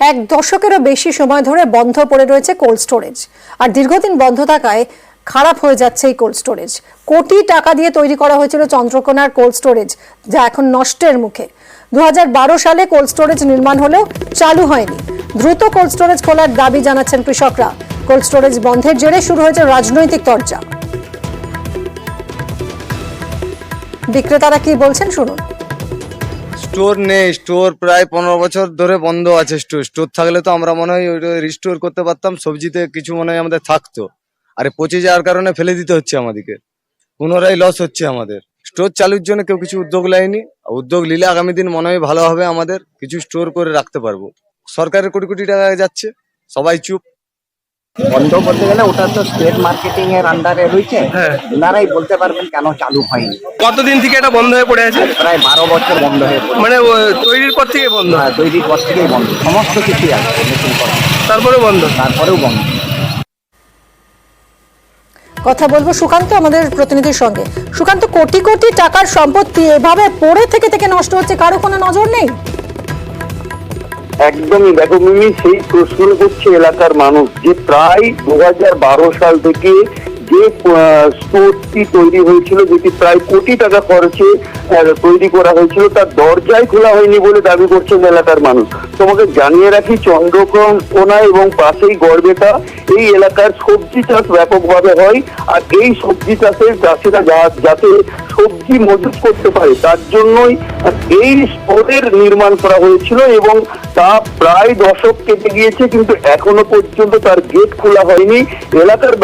এক দশকেরও বেশি সময় ধরে বন্ধ পড়ে রয়েছে কোল্ড স্টোরেজ। আর দীর্ঘদিন বন্ধ থাকায় খারাপ হয়ে যাচ্ছে এই কোল্ড স্টোরেজ। কোটি টাকা দিয়ে তৈরি করা হয়েছিল চন্দ্রকোনার কোল্ড স্টোরেজ, যা এখন নষ্টের মুখে। 2012 সালে কোল্ড স্টোরেজ নির্মাণ হলেও চালু হয়নি। দ্রুত কোল্ড স্টোরেজ খোলার দাবি জানাচ্ছেন কৃষকরা। কোল্ড স্টোরেজ বন্ধের জেরে শুরু হয়েছে রাজনৈতিক তরজা। বিক্রেতারা কি বলছেন শুনুন। স্টোর নেই, স্টোর প্রায় 15 বছর ধরে বন্ধ আছে। স্টোর থাকলে তো আমরা মনে হয় ওইটা রিস্টোর করতে পারতাম, সবজিতে কিছু মনে হয় আমাদের থাকতো। আর পচে যাওয়ার কারণে ফেলে দিতে হচ্ছে আমাদেরকে, পুনরায় লস হচ্ছে আমাদের। স্টোর চালুর জন্য কেউ কিছু উদ্যোগ নেয়নি। উদ্যোগ নিলে আগামী দিন মনে হয় ভালো হবে, আমাদের কিছু স্টোর করে রাখতে পারবো। সরকারের কোটি কোটি টাকা যাচ্ছে, সবাই চুপ। বন্ধ করতে গেলে ওটা তো স্টেট মার্কেটিং এর আন্ডারে রয়েছে। ওনারাই বলতে পারবেন কেন চালু হয়নি। কতদিন থেকে এটা বন্ধ হয়ে পড়ে আছে? প্রায় 12 বছর বন্ধ হয়ে পড়ে। মানে তৈরির পর থেকে বন্ধ? হ্যাঁ, তৈরির পর থেকেই বন্ধ, সমস্ত কিছুই আছে নতুন করা, তারপরেও বন্ধ? তারপরেও বন্ধ। কথা বলবো সুকান্ত আমাদের প্রতিনিধির সঙ্গে। সুকান্ত, কোটি কোটি টাকার সম্পত্তি এভাবে পড়ে থেকে থেকে নষ্ট হচ্ছে, কারো কোনো নজর নেই? একদমই। দেখো মিমি, সেই প্রশ্ন করছে এলাকার মানুষ যে প্রায় 2012 সাল থেকে যে স্টোরটি তৈরি হয়েছিল, যেটি প্রায় কোটি টাকা খরচে তৈরি করা হয়েছিল, তার দরজাই খোলা হয়নি বলে দাবি করছেন এলাকার মানুষ। তোমাকে জানিয়ে রাখি, চন্দ্রকোনা এবং পাশেই গড়বেতা এই এলাকার সবজি চাষ ব্যাপকভাবে হয়। আর এই সবজি চাষের চাষিরা যাতে সবজি মজুত করতে পারে তার জন্যই এই স্টোরের নির্মাণ করা হয়েছিল, এবং তা প্রায় দশক কেটে গিয়েছে, কিন্তু এখনো পর্যন্ত তার গেট খোলা হয়নি। এলাকার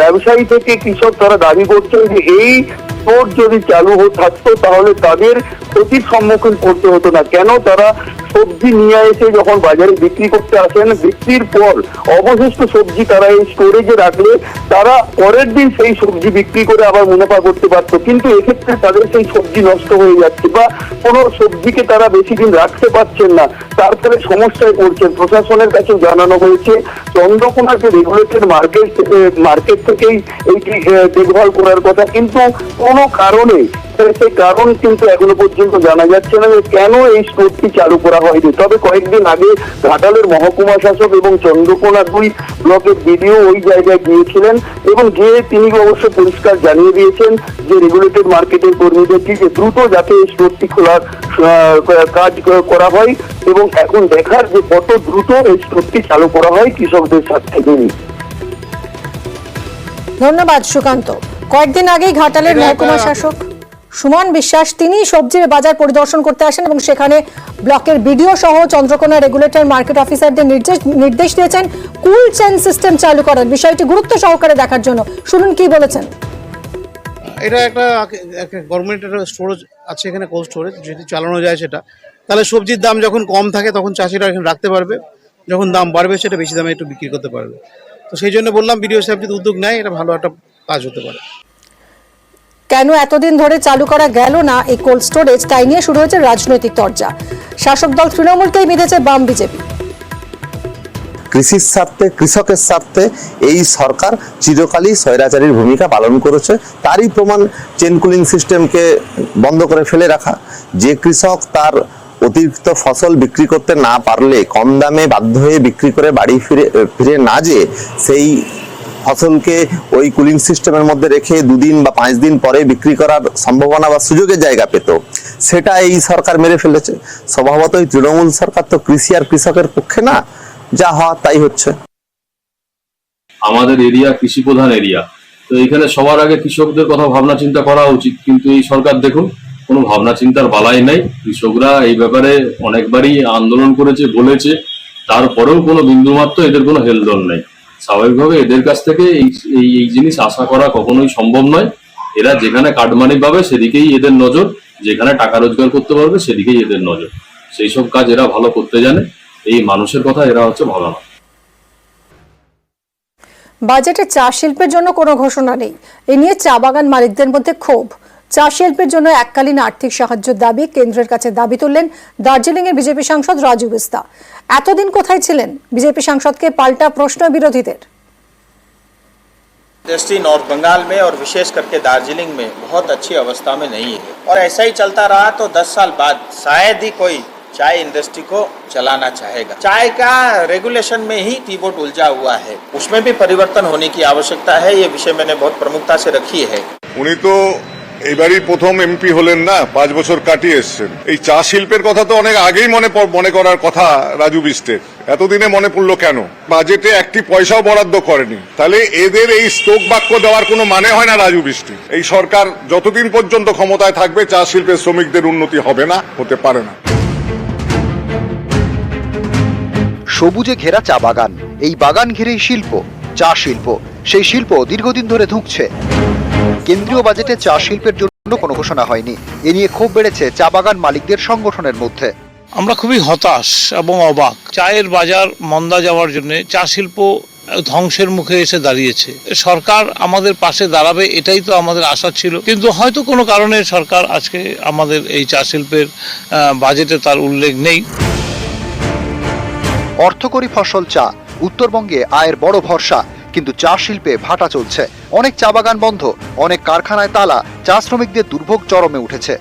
ব্যবসায়ী থেকে কৃষক তারা দাবি করছেন যে এই স্টোর যদি চালু থাকতো তাহলে তাদের ক্ষতির সম্মুখীন করতে হতো না। কেন? তারা সবজি নিয়ে এসে যখন বাজারে বিক্রি করতে আসেন, বিক্রির পর অবশিষ্ট সবজি তারা এই স্টোরেজে রাখলে তারা পরের দিন সেই সবজি বিক্রি করে আবার মুনাফা করতে পারতো। কিন্তু এক্ষেত্রে তাদের সেই সবজি নষ্ট হয়ে যাচ্ছে, বা কোনো সবজিকে তারা বেশি দিন রাখতে পারছেন না, তার ফলে সমস্যায় পড়ছেন। প্রশাসনের কাছে জানানো হয়েছে চন্দ্রকোনাকে রেগুলেটেড মার্কেট থেকেই এইটি দেখভাল করার কথা, কিন্তু কোনো কারণে সেই কারণ কিন্তু এখনো পর্যন্ত জানা যাচ্ছে না যে কেন এই স্টোরটি চালু করা হয়নি। তবে কয়েকদিন আগে ঘাটালের মহকুমা শাসক এবং চন্দ্রকোনা 2 ব্লকের বিডিও ওই জায়গায় গিয়েছিলেন, এবং গিয়ে তিনি অবশ্য পরিষ্কার জানিয়ে দিয়েছেন যে রেগুলেটেড মার্কেটের কর্মীদেরকে যে দ্রুত যাতে এই স্টোরটি খোলার কাজ করা হয়, এবং এখন দেখার যে কত দ্রুত এই স্টোরটি চালু করা হয় কৃষকদের সাথে। ধন্যবাদ সুকান্ত। কয়েকদিন আগেই ঘাটালের মহকুমা শাসক সুমন বিশ্বাস তিনি সবজির বাজার পরিদর্শন করতে আসেন, এবং সেখানে ব্লকের বিডিও সহ চন্দ্রকোনা রেগুলেটর মার্কেট অফিসারদের নির্দেশ দিয়েছেন কুল চেইন সিস্টেম চালু করার বিষয়টি গুরুত্ব সহকারে দেখার জন্য। শুনুন কি বলেছেন। এটা একটা গভর্নমেন্টের স্টোরেজ আছে এখানে, কোল্ড স্টোরেজ যদি চালানো যায় সেটা, তাহলে সবজির দাম যখন কম থাকে তখন চাষিরা এখানে রাখতে পারবে, যখন দাম বাড়বে সেটা বেশি দামে একটু বিক্রি করতে পারবে। তো সেই জন্য বললাম বিডিও সাহেব যদি উদ্যোগ নেয় এটা ভালো একটা কাজ হতে পারে। কেন এতদিন ধরে চালু করা গেল না এই কোল্ড স্টোরেজ, তাই নিয়ে শুরু হয়েছে রাজনৈতিক তরজা। শাসক দল তৃণমূলকেই বিঁধেছে বাম বিজেপি। কৃষির স্বার্থে, কৃষকের স্বার্থে এই সরকার চিরকালই স্বৈরাচারীর ভূমিকা পালন করেছে। তারই প্রমাণ চেন কুলিং সিস্টেমকে বন্ধ করে ফেলে রাখা। যে কৃষক তার অতিরিক্ত ফসল বিক্রি করতে না পারলে কম দামে বাধ্য হয়ে বিক্রি করে বাড়ি ফিরে না যেয়ে সেই ফসলকে ওই কুলিং সিস্টেমের মধ্যে রেখে 2 দিন বা 5 দিন পরে বিক্রি করার সম্ভাবনা বা সুযোগের জায়গা পেত, সেটা এই সরকার মেরে ফেলেছে। স্বভাবতই তৃণমূল সরকার তো কৃষি আর কৃষকের পক্ষে না, যা হওয়া তাই হচ্ছে। আমাদের এরিয়া কৃষি প্রধান এরিয়া, তো এখানে সবার আগে কৃষকদের কথা ভাবনা চিন্তা করা উচিত, কিন্তু এই সরকার দেখুন কোনো ভাবনা চিন্তার বালাই নাই। কৃষকরা এই ব্যাপারে অনেকবারই আন্দোলন করেছে, বলেছে, তারপরেও কোনো বিন্দুমাত্র এদের কোনো হেলদোল নেই। স্বাভাবিকভাবে এদের কাছ থেকে এই জিনিস আশা করা কখনোই সম্ভব নয়। এরা যেখানে কাটমানি পাবে সেদিকেই এদের নজর, যেখানে টাকা রোজগার করতে পারবে সেদিকেই এদের নজর। সেই সব কাজ এরা ভালো করতে জানে, এই মানুষের কথা এরা হচ্ছে ভালো না। বাজেটে চা শিল্পের জন্য কোনো ঘোষণা নেই, এ নিয়ে চা বাগান মালিকদের মধ্যে ক্ষোভ। চা শিল্পের জন্য এককালীন আর্থিক সাহায্যের দাবি কেন্দ্রের কাছে দাবি তুললেন দার্জিলিং এর বিজেপি সাংসদ রাজু বিস্তা। এতদিন কোথায় ছিলেন? বিজেপি সাংসদকে পাল্টা প্রশ্ন বিরোধীদের। इंडस्ट्री नॉर्थ बंगाल में और विशेष करके दार्जिलिंग में बहुत अच्छी अवस्था में नहीं है, और ऐसा ही चलता रहा तो 10 साल बाद शायद ही कोई चाय इंडस्ट्री को चलाना चाहेगा। चाय का रेगुलेशन में ही कीबोर्ड उलझा हुआ है, उसमें भी परिवर्तन होने की आवश्यकता है। ये विषय मैंने बहुत प्रमुखता से रखी है। উনি তো এবারই প্রথম এমপি হলেন না, 5 বছর কাটিয়ে এসছেন। এই চা শিল্পের কথা তো অনেক আগেই মনে করার কথা রাজু বিস্টের, এতদিনে মনে পড়লো কেন? বাজেটে একটি পয়সাও বরাদ্দ করেনি, তাহলে এদের এই স্তোক বাক্য দেওয়ার কোনো মানে হয় না রাজু বিস্টি। এই সরকার যতদিন পর্যন্ত ক্ষমতায় থাকবে চা শিল্পের শ্রমিকদের উন্নতি হবে না, হতে পারে না। সবুজে ঘেরা চা বাগান, এই বাগান ঘিরেই শিল্প, চা শিল্প। সেই শিল্প দীর্ঘদিন ধরে ধুঁকছে। কেন্দ্রীয় বাজেটে চা শিল্পের জন্য কোনো ঘোষণা হয়নি। এ নিয়ে ক্ষোভ বেড়েছে চা বাগান মালিকদের সংগঠনের মধ্যে। আমরা খুবই হতাশ এবং অবাক। চায়ের বাজার মন্দা যাওয়ার জন্য চা শিল্প ধ্বংসের মুখে এসে দাঁড়িয়েছে। সরকার আমাদের পাশে দাঁড়াবে এটাই তো আমাদের আশা ছিল, কিন্তু হয়তো কোনো কারণে সরকার আজকে আমাদের এই চা শিল্পের বাজেটে তার উল্লেখ নেই। অর্থকরী ফসল চা, উত্তরবঙ্গে আয়ের বড় ভরসা, কিন্তু চা শিল্পে ভাটা চলছে। অনেক চা বাগান বন্ধ, অনেক কারখানায় তালা, চা শ্রমিকদের দুর্ভোগ চরমে উঠেছে।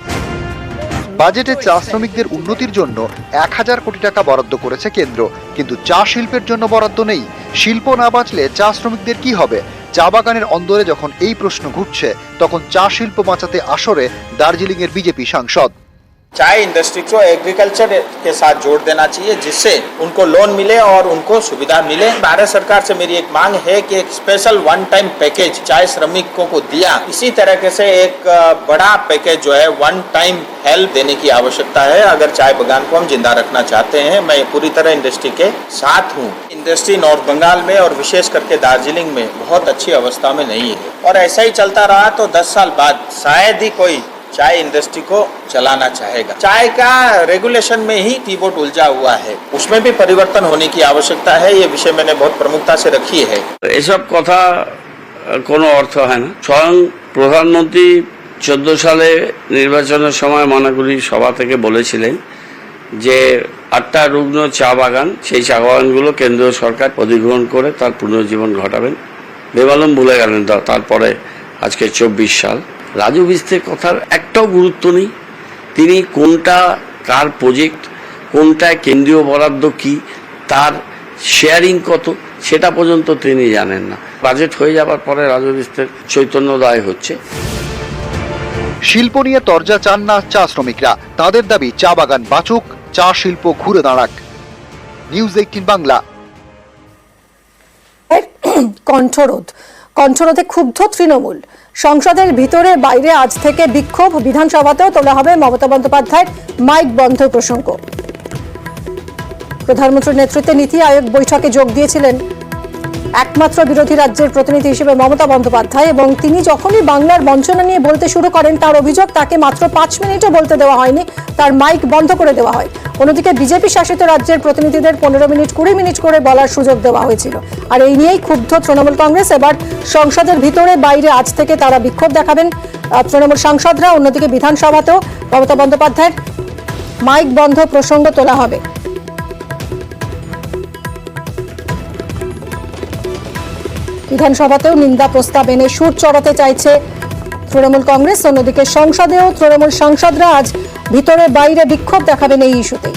বাজেটে চা শ্রমিকদের উন্নতির জন্য 1000 কোটি টাকা বরাদ্দ করেছে কেন্দ্র, কিন্তু চা শিল্পের জন্য বরাদ্দ নেই। শিল্প না বাঁচলে চা শ্রমিকদের কি হবে? চা বাগানের অন্দরে যখন এই প্রশ্ন ঘুরছে, তখন চা শিল্প বাঁচাতে আসরে দার্জিলিং এর বিজেপি সাংসদ। चाय इंडस्ट्री को एग्रीकल्चर के साथ जोड़ देना चाहिए, जिससे उनको लोन मिले और उनको सुविधा मिले। भारत सरकार से मेरी एक मांग है कि एक स्पेशल वन टाइम पैकेज चाय श्रमिकों को दिया, इसी तरीके से एक बड़ा पैकेज जो है वन टाइम हेल्प देने की आवश्यकता है। अगर चाय बागान को हम जिंदा रखना चाहते हैं, मैं पूरी तरह इंडस्ट्री के साथ हूँ। इंडस्ट्री नॉर्थ बंगाल में और विशेष करके दार्जिलिंग में बहुत अच्छी अवस्था में नहीं है, और ऐसा ही चलता रहा तो 10 साल बाद शायद ही कोई चाय इंडस्ट्री को चलाना चाहेगा। चाय का रेगुलेशन में ही कीबोर्ड उलझा हुआ है, उसमें भी परिवर्तन होने की आवश्यकता है। ये विषय मैंने बहुत प्रमुखता से रखी है। এসব কথা কোনো অর্থ হয় না। স্বয়ং প্রধানমন্ত্রী 14 সালে নির্বাচনের সময় মনাগুড়ি সভা থেকে বলেছিলেন যে 8টা রুগ্ন চা বাগান, সেই চা বাগানগুলো কেন্দ্রীয় সরকার অধিগ্রহণ করে তার পুনর্জীবন ঘটাবেন। বেমালুম ভুলে গেলেন। তারপরে আজকে 24 সাল। রাজু বিস্টের কথার একটাও গুরুত্ব নেই। তিনি কোনটা কার প্রজেক্ট, কোনটায় কেন্দ্রীয় বরাদ্দ কি, তার শেয়ারিং কত, সেটা পর্যন্ত তিনি জানেন না। বাজেট হয়ে যাবার পরে রাজু বিস্টের চৈতন্যোদয় হচ্ছে। শিল্প নিয়ে তরজা চান না চা শ্রমিকরা। তাদের দাবি চা বাগান বাঁচুক, চা শিল্প ঘুরে দাঁড়াক। নিউজ 18 বাংলা। কণ্ঠরোধে ক্ষুব্ধ তৃণমূল। সংসদের ভিতরে বাইরে আজ থেকে বিক্ষোভ। বিধানসভাতেও তোলা হবে মমতা বন্দ্যোপাধ্যায়ের মাইক বন্ধ প্রসঙ্গ। প্রধানমন্ত্রীর নেতৃত্বে নীতি আয়োগ বৈঠকে যোগ দিয়েছিলেন একমাত্র বিরোধী রাজ্যের প্রতিনিধি হিসেবে মমতা বন্দ্যোপাধ্যায়, এবং তিনি যখনই বাংলার বঞ্চনা নিয়ে বলতে শুরু করেন, তার অভিযোগ তাকে মাত্র 5 মিনিটও বলতে দেওয়া হয়নি, তার মাইক বন্ধ করে দেওয়া হয়। অন্যদিকে বিজেপি শাসিত রাজ্যের প্রতিনিধিদের 15 মিনিট 20 মিনিট করে বলার সুযোগ দেওয়া হয়েছিল। আর এই নিয়েই ক্ষুব্ধ তৃণমূল কংগ্রেস। এবার সংসদের ভিতরে বাইরে আজ থেকে তারা বিক্ষোভ দেখাবেন তৃণমূল সাংসদরা। অন্যদিকে বিধানসভাতেও মমতা বন্দ্যোপাধ্যায়ের মাইক বন্ধ প্রসঙ্গ তোলা হবে। বিধানসভাতেও নিন্দা প্রস্তাব এনে সুর চড়াতে চাইছে তৃণমূল কংগ্রেস। অন্যদিকে সংসদেও তৃণমূল সাংসদরা আজ ভিতরে বাইরে বিক্ষোভ দেখাবেন এই ইস্যুতেই।